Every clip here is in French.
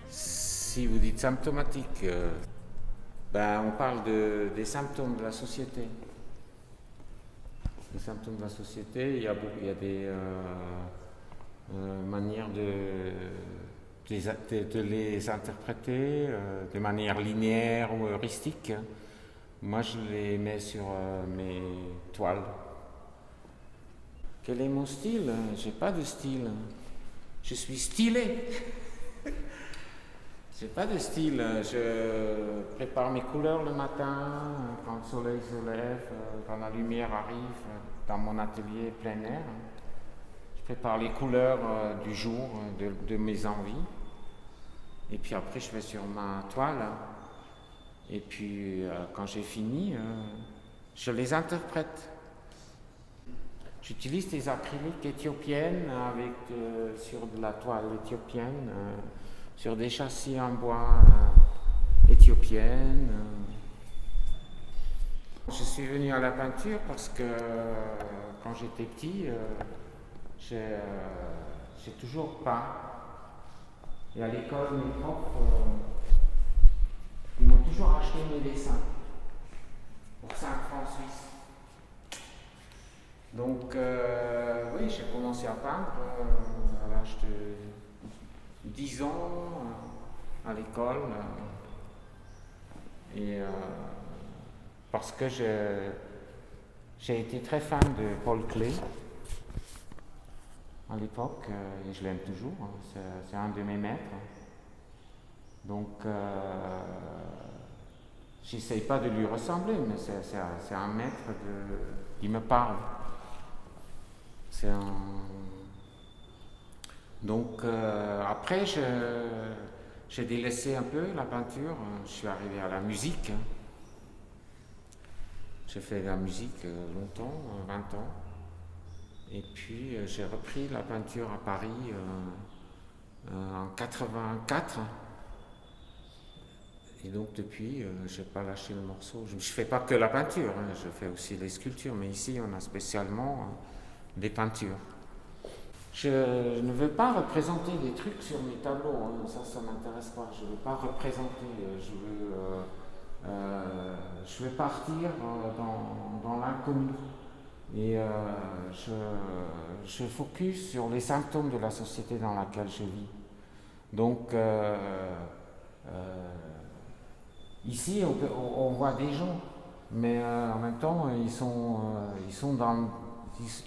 Si vous dites symptomatique, on parle des symptômes de la société. Les symptômes de la société, il y a des manières de les interpréter de manière linéaire ou heuristique. Moi, je les mets sur mes toiles. Quel est mon style? J'ai pas de style. Je suis stylé. J'ai pas de style. Je prépare mes couleurs le matin, quand le soleil se lève, quand la lumière arrive dans mon atelier plein air. Je prépare les couleurs du jour, de mes envies. Et puis après, je vais sur ma toile. Et puis, quand j'ai fini, je les interprète. J'utilise des acryliques éthiopiennes sur de la toile éthiopienne, sur des châssis en bois éthiopiennes. Je suis venu à la peinture parce que quand j'étais petit, j'ai toujours peint. Et à l'école, mes profs, ils m'ont toujours acheté mes dessins pour 5 francs suisses. Donc, oui, j'ai commencé à peindre à l'âge de 10 ans à l'école. Parce que j'ai été très fan de Paul Klee à l'époque, et je l'aime toujours. C'est un de mes maîtres. Donc, j'essaye pas de lui ressembler, mais c'est un maître qui me parle. Donc, après, j'ai délaissé un peu la peinture. Je suis arrivé à la musique. J'ai fait de la musique longtemps, 20 ans. Et puis, j'ai repris la peinture à Paris en 84. Et donc depuis, je n'ai pas lâché le morceau. Je ne fais pas que la peinture, je fais aussi les sculptures, mais ici on a spécialement des peintures. Je ne veux pas représenter des trucs sur mes tableaux, ça ne m'intéresse pas. Je ne veux pas représenter, je veux partir dans l'inconnu. Et je focus sur les symptômes de la société dans laquelle je vis. Donc, ici, on voit des gens, mais en même temps,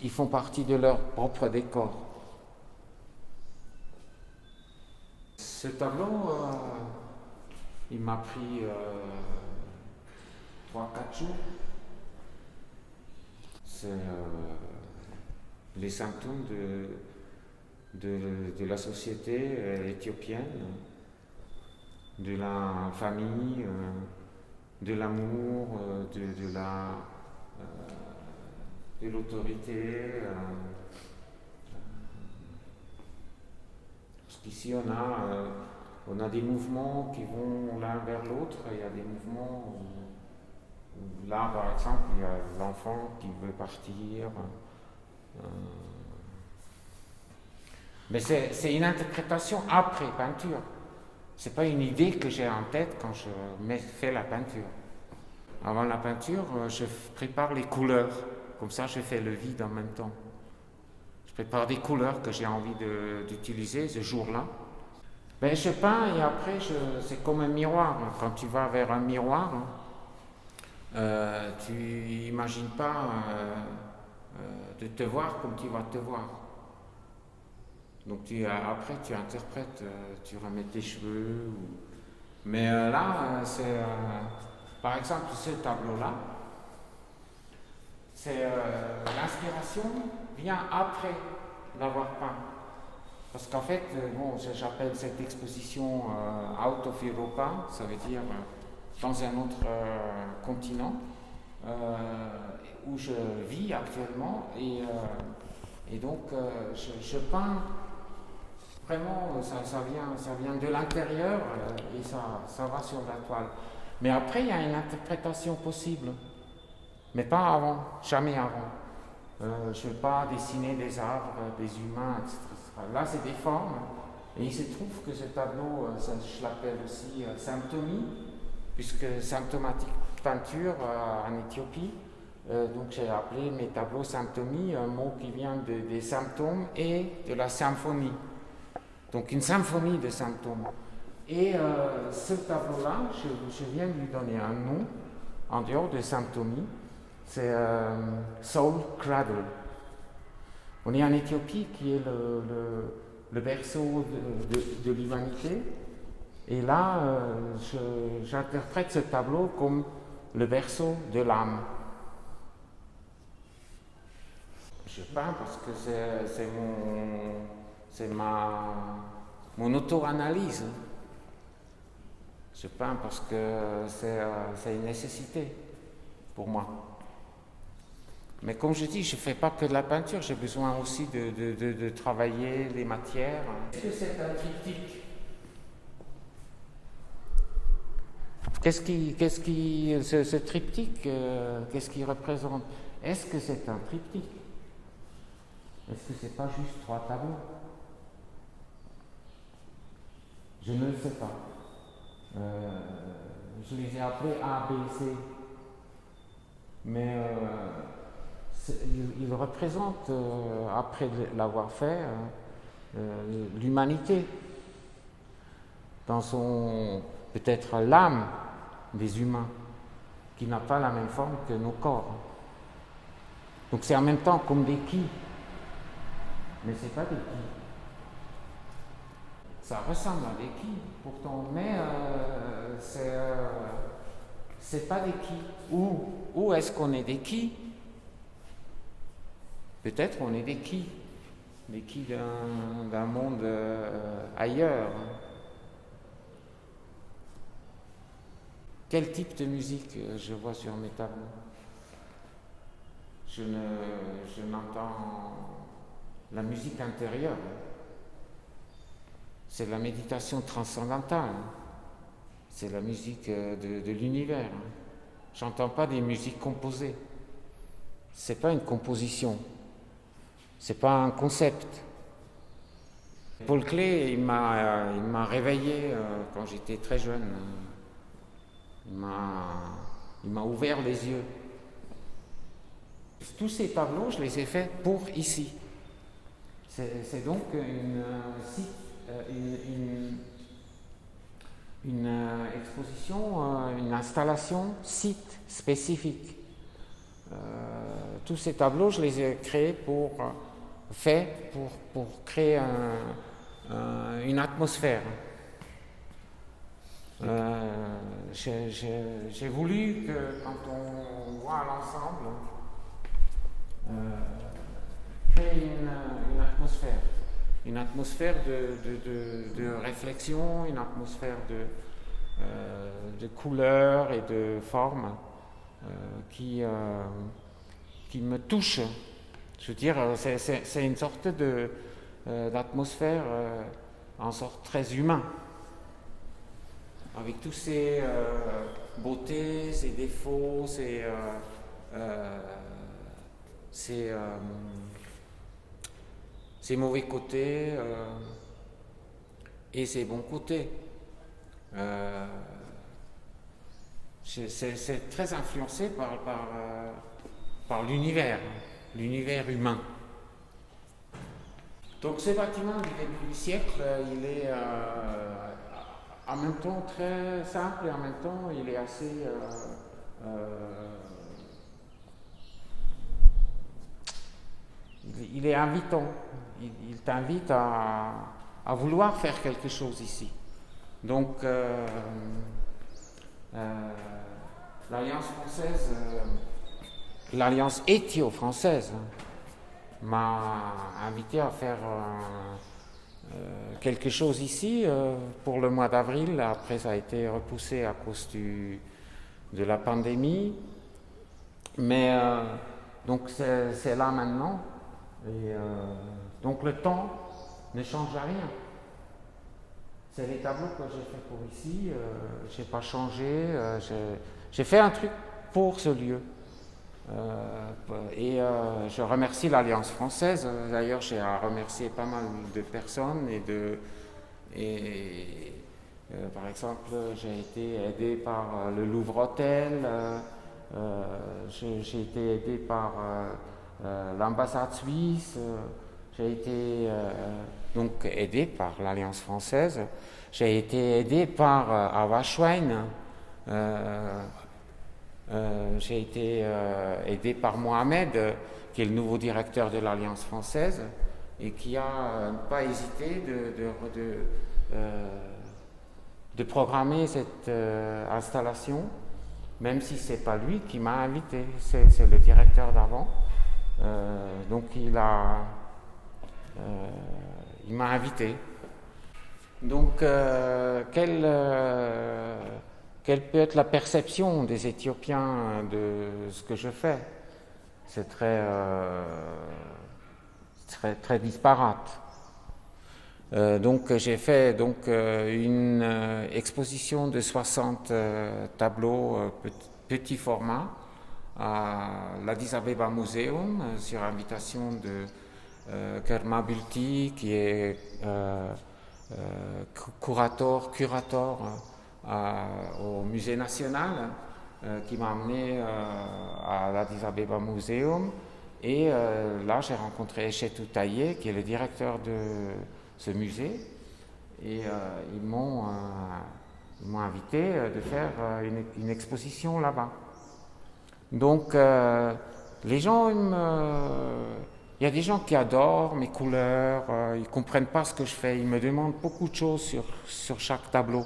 ils font partie de leur propre décor. Ce tableau, il m'a pris 3-4 jours. C'est les symptômes de la société éthiopienne, de la famille, de l'amour, de l'autorité. Parce qu'ici on a des mouvements qui vont l'un vers l'autre. Il y a des mouvements où là, par exemple, il y a l'enfant qui veut partir. Mais c'est une interprétation après peinture. C'est pas une idée que j'ai en tête quand je fais la peinture. Avant la peinture, je prépare les couleurs. Comme ça, je fais le vide en même temps. Je prépare des couleurs que j'ai envie d'utiliser ce jour-là. Je peins et après, c'est comme un miroir. Quand tu vas vers un miroir, tu n'imagines pas de te voir comme tu vas te voir. Donc après, tu interprètes, tu remets tes cheveux. Mais là, par exemple, ce tableau-là, l'inspiration vient après l'avoir peint. Parce qu'en fait, j'appelle cette exposition Out of Europa, ça veut dire dans un autre continent, où je vis actuellement. Et donc, je peins Vraiment, ça vient de l'intérieur et ça va sur la toile. Mais après, il y a une interprétation possible. Mais pas avant, jamais avant. Je ne vais pas dessiner des arbres, des humains, etc. Là, c'est des formes. Et il se trouve que ce tableau, je l'appelle aussi symptomie, puisque symptomatique peinture en Éthiopie. Donc j'ai appelé mes tableaux symptomie, un mot qui vient des symptômes et de la symphonie. Donc une symphonie de symptômes. Et ce tableau-là, je viens de lui donner un nom, en dehors de symptomie, c'est Soul Cradle. On est en Éthiopie, qui est le berceau de l'humanité. Et là, j'interprète ce tableau comme le berceau de l'âme. Je peins parce que c'est mon auto-analyse. Je peins parce que c'est une nécessité pour moi. Mais comme je dis, je ne fais pas que de la peinture, j'ai besoin aussi de travailler les matières. Est-ce que c'est un triptyque? Ce triptyque, qu'est-ce qu'il représente? Est-ce que c'est un triptyque? Est-ce que c'est pas juste 3 tableaux? Je ne le sais pas. Je les ai appelés A, B, C. Mais il représente, après l'avoir fait, l'humanité. Dans son, peut-être l'âme des humains, qui n'a pas la même forme que nos corps. Donc c'est en même temps comme des quilles. Mais c'est pas des quilles. Ça ressemble à des quilles, pourtant, mais c'est pas des quilles. Où est-ce qu'on est des quilles? Peut-être on est des quilles d'un monde ailleurs. Quel type de musique je vois sur mes tableaux? Je n'entends la musique intérieure. C'est la méditation transcendantale. C'est la musique de l'univers. J'entends pas des musiques composées. C'est pas une composition. C'est pas un concept. Paul Klee, il m'a réveillé quand j'étais très jeune. Il m'a ouvert les yeux. Tous ces tableaux, je les ai faits pour ici. C'est donc une exposition, une installation site spécifique. Tous ces tableaux, je les ai créés pour créer une atmosphère. J'ai voulu que quand on voit l'ensemble, créer une atmosphère de réflexion, une atmosphère de couleurs et de formes qui me touche. Je veux dire, c'est une sorte d'atmosphère en sorte très humain, avec tous ces beautés, ces défauts, ses mauvais côtés et ses bons côtés. C'est très influencé par l'univers humain. Donc ce bâtiment du début du siècle, il est en même temps très simple et en même temps il est assez il est invitant. Il t'invite à vouloir faire quelque chose ici. Donc l'Alliance française, l'Alliance éthio-française m'a invité à faire quelque chose ici pour le mois d'avril. Après, ça a été repoussé à cause de la pandémie. Mais donc c'est là maintenant. Et donc le temps ne change rien. c'est les tableaux que j'ai fait pour ici. J'ai pas changé. J'ai fait un truc pour ce lieu. Et je remercie l'Alliance française. D'ailleurs, j'ai à remercier pas mal de personnes par exemple, j'ai été aidé par le Louvre Hôtel. J'ai été aidé par l'ambassade suisse. J'ai été donc aidé par l'Alliance française. J'ai été aidé par Ava Schwein. J'ai été aidé par Mohamed, qui est le nouveau directeur de l'Alliance française, et qui a pas hésité de programmer cette installation, même si c'est pas lui qui m'a invité, c'est le directeur d'avant. Donc il m'a invité. Donc quelle peut être la perception des Éthiopiens de ce que je fais? C'est très disparate. Donc j'ai fait une exposition de 60 tableaux petit format à l'Addis Abeba Museum sur invitation de Kerma Bulti, qui est curator au Musée national, qui m'a amené à l'Addis Abeba Museum. Et là, j'ai rencontré Echetou Taye, qui est le directeur de ce musée. Et ils m'ont invité de faire une exposition là-bas. Donc, les gens, il y a des gens qui adorent mes couleurs, ils ne comprennent pas ce que je fais, ils me demandent beaucoup de choses sur chaque tableau.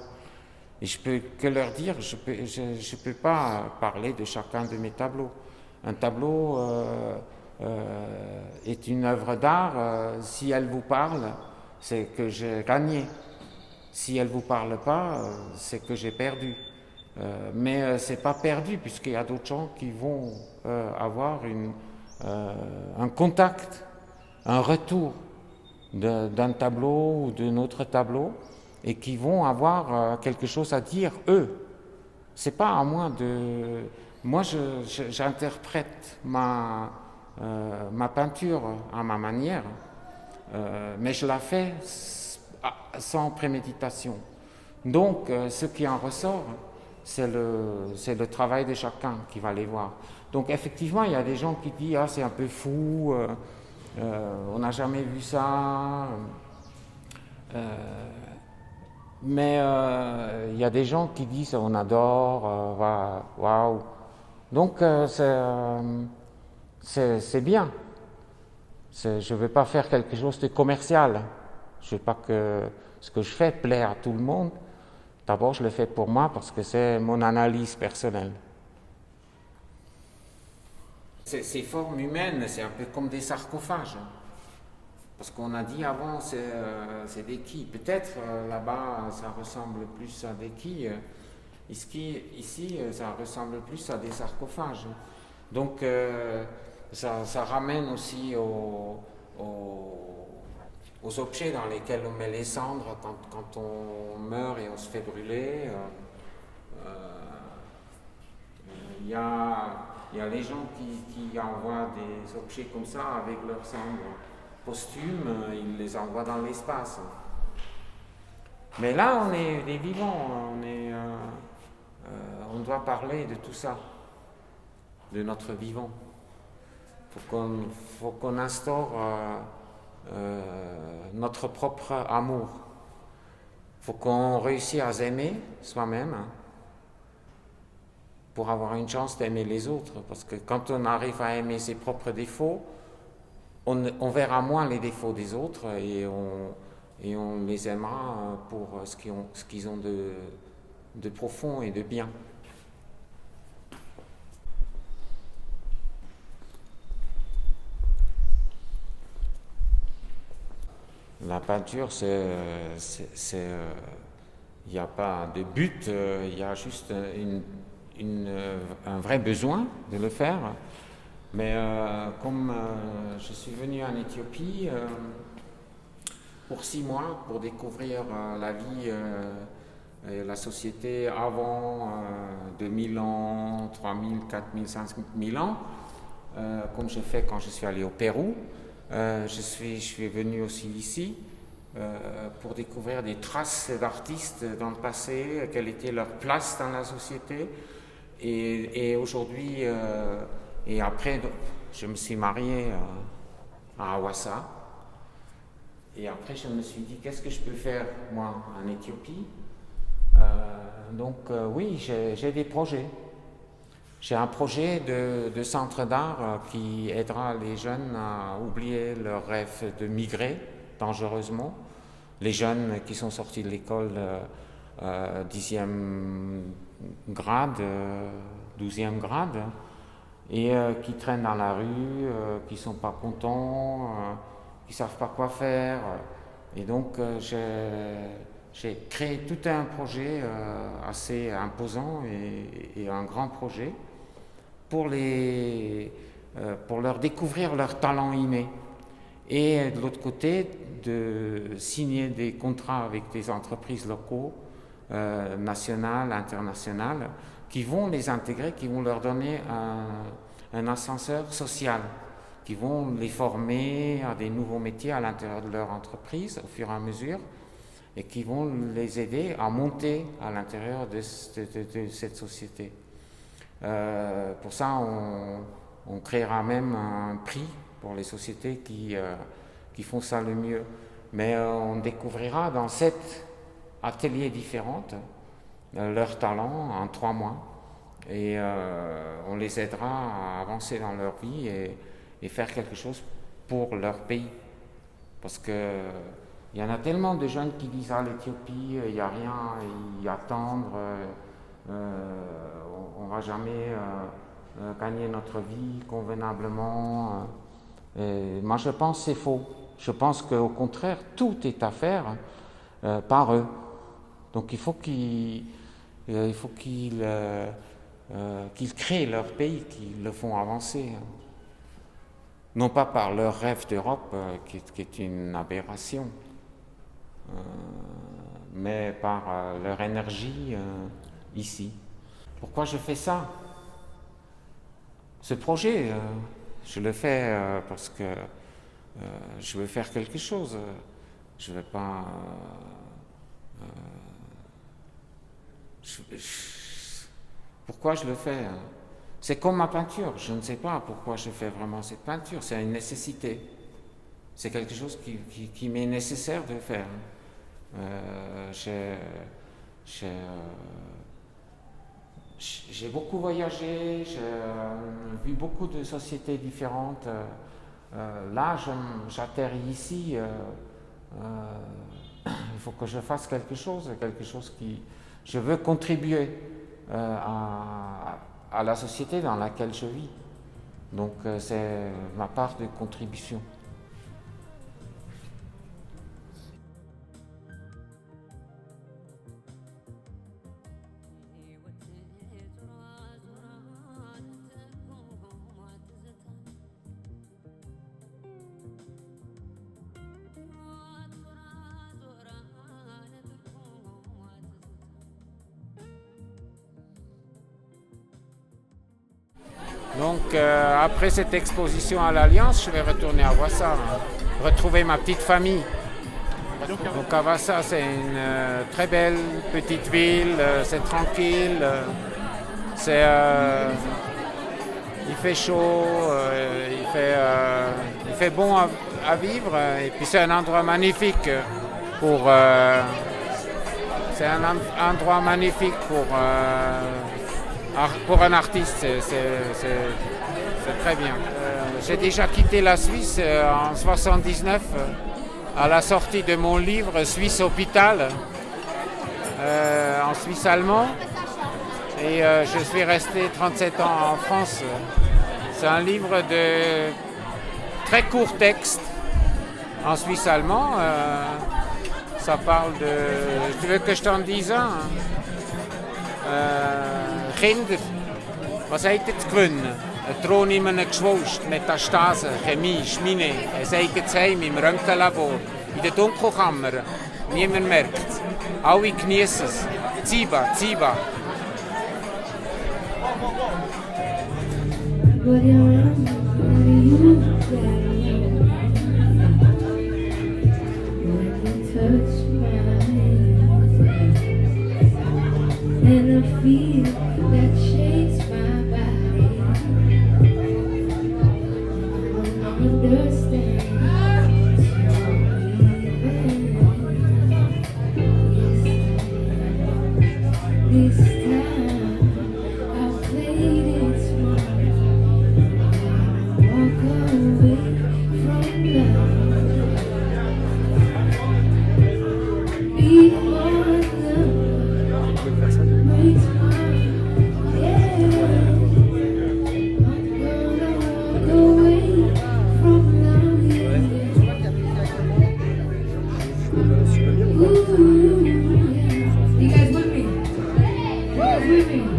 Et je peux que leur dire, je peux pas parler de chacun de mes tableaux. Un tableau est une œuvre d'art. Si elle vous parle, c'est que j'ai gagné. Si elle vous parle pas, c'est que j'ai perdu. Mais c'est pas perdu, puisqu'il y a d'autres gens qui vont avoir un contact, un retour d'un tableau ou d'un autre tableau, et qui vont avoir quelque chose à dire, eux. C'est pas à moi de... Moi, j'interprète ma peinture à ma manière, mais je la fais sans préméditation. Donc, ce qui en ressort, c'est le travail de chacun qui va les voir. Donc, effectivement, il y a des gens qui disent « Ah, c'est un peu fou, on n'a jamais vu ça ». Mais il y a des gens qui disent on adore, waouh. Donc c'est bien. Je ne veux pas faire quelque chose de commercial. Je ne veux pas que ce que je fais plaît à tout le monde. D'abord, je le fais pour moi parce que c'est mon analyse personnelle. Ces formes humaines, c'est un peu comme des sarcophages. Parce qu'on a dit avant, c'est des quilles. Peut-être là-bas, ça ressemble plus à des quilles. Ici, ça ressemble plus à des sarcophages. Donc, ça ramène aussi aux objets dans lesquels on met les cendres quand on meurt et on se fait brûler. Il y a les gens qui envoient des objets comme ça avec leurs cendres posthumes, ils les envoient dans l'espace. Mais là, on est des vivants, on doit parler de tout ça, de notre vivant. Faut qu'on instaure notre propre amour. Faut qu'on réussisse à s'aimer soi-même pour avoir une chance d'aimer les autres. Parce que quand on arrive à aimer ses propres défauts, on verra moins les défauts des autres et on les aimera pour ce qu'ils ont de profond et de bien. La peinture, il n'y a pas de but, il y a juste un vrai besoin de le faire. Mais comme je suis venu en Éthiopie, pour 6 mois pour découvrir la vie et la société avant 2000 ans, 3000, 4000, 5000 ans, comme j'ai fait quand je suis allé au Pérou. Je suis venu aussi ici pour découvrir des traces d'artistes dans le passé, quelle était leur place dans la société. Et aujourd'hui, et après, je me suis marié à Hawassa. Et après, je me suis dit, qu'est-ce que je peux faire, moi, en Éthiopie? Oui, j'ai des projets. J'ai un projet de centre d'art qui aidera les jeunes à oublier leur rêve de migrer dangereusement. Les jeunes qui sont sortis de l'école 10e grade, 12e grade, et qui traînent dans la rue, qui ne sont pas contents, qui ne savent pas quoi faire. Et donc j'ai créé tout un projet assez imposant et un grand projet pour leur découvrir leur talent inné. Et de l'autre côté, de signer des contrats avec des entreprises locaux, nationales, internationales, qui vont les intégrer, qui vont leur donner un ascenseur social, qui vont les former à des nouveaux métiers à l'intérieur de leur entreprise au fur et à mesure, et qui vont les aider à monter à l'intérieur de cette société. Pour ça, on créera même un prix pour les sociétés qui font ça le mieux. Mais on découvrira dans 7 ateliers différents leurs talents en 3 mois. Et on les aidera à avancer dans leur vie et faire quelque chose pour leur pays. Parce que il y en a tellement de jeunes qui disent « Ah, l'Éthiopie, il n'y a rien à y attendre, on ne va jamais gagner notre vie convenablement. » Et moi, je pense que c'est faux. Je pense qu'au contraire, tout est à faire par eux. Donc il faut qu'ils créent leur pays, qu'ils le font avancer. Non pas par leur rêve d'Europe, qui est une aberration, mais par leur énergie ici. Pourquoi je fais ça? Ce projet, je le fais parce que je veux faire quelque chose. Je ne veux pas... pourquoi je le fais? C'est comme ma peinture. Je ne sais pas pourquoi je fais vraiment cette peinture. C'est une nécessité. C'est quelque chose qui m'est nécessaire de faire. J'ai beaucoup voyagé, j'ai vu beaucoup de sociétés différentes. Là, j'atterris ici. Il faut que je fasse quelque chose qui... Je veux contribuer à la société dans laquelle je vis. Donc, c'est ma part de contribution. Donc, après cette exposition à l'Alliance, je vais retourner à Hawassa, retrouver ma petite famille. Donc, Hawassa, c'est une très belle petite ville, c'est tranquille, il fait chaud, il fait bon à vivre, et puis c'est un endroit magnifique pour un artiste, c'est très bien. J'ai déjà quitté la Suisse en 1979 à la sortie de mon livre Suisse Hôpital en Suisse allemand, et je suis resté 37 ans en France. C'est un livre de très court texte en Suisse allemand. Ça parle de... Tu veux que je t'en dise un? Kinder, was heet het geworden? Een Thron in een Geschwulst, Metastase, Chemie, Schmine, ein eigenes Heim im Röntgenlabor. in den Dunkelkammern. Niemand merkt es. Alle genießen es. Ziba, Ziba. And I feel that shakes my body. I don't understand. This time I played it smart. Walk away from love before love breaks my head. I'm gonna walk away from love. Ooh, yeah. You guys with me? You guys with me?